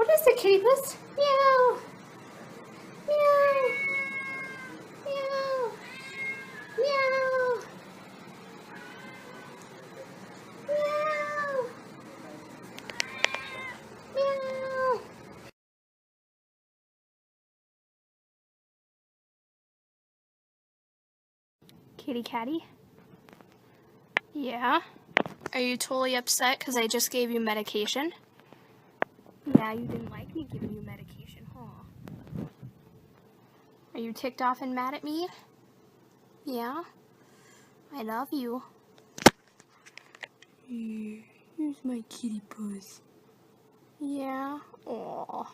What is it, kitty puss? Meow. Meow. Meow. Meow. Meow. Meow. Kitty catty? Yeah? Are you totally upset because I just gave you medication? Yeah, you didn't like me giving you medication, huh? Are you ticked off and mad at me? Yeah? I love you. Here, here's my kitty puss. Yeah? Aww.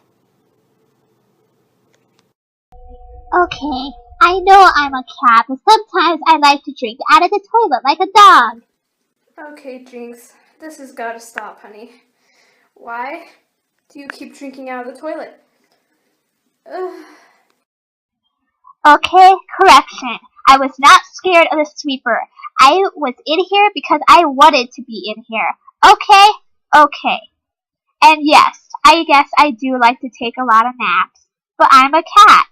Okay, I know I'm a cat, but sometimes I like to drink out of the toilet like a dog. Okay, Jinx, this has got to stop, honey. Why do you keep drinking out of the toilet? Ugh. Okay, correction. I was not scared of the sweeper. I was in here because I wanted to be in here. Okay? Okay. And yes, I guess I do like to take a lot of naps. But I'm a cat.